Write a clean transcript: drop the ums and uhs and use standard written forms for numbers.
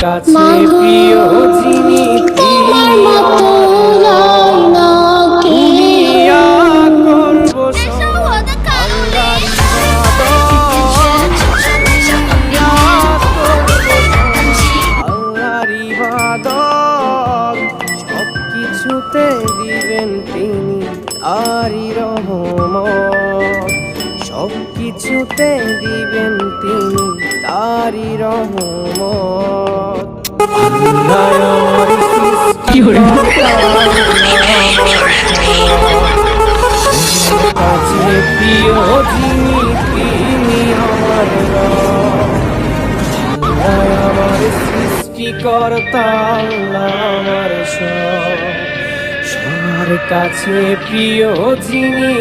কাছে প্রিয় যিনি তোমার মতো লাইনা কে করব আল্লাহর ইবাদত সব কিছুতে দিবেন তিনি তারই রহমত সব কিছুতে দিবেন তিনি তারই রহমত আল্লাহ আমার কাছে প্রিয় যিনি তিনি আমার রব। আল্লাহ আমার সৃষ্টিকর্তা আল্লাহ আমার সব সবার কাছে প্রিয় যিনি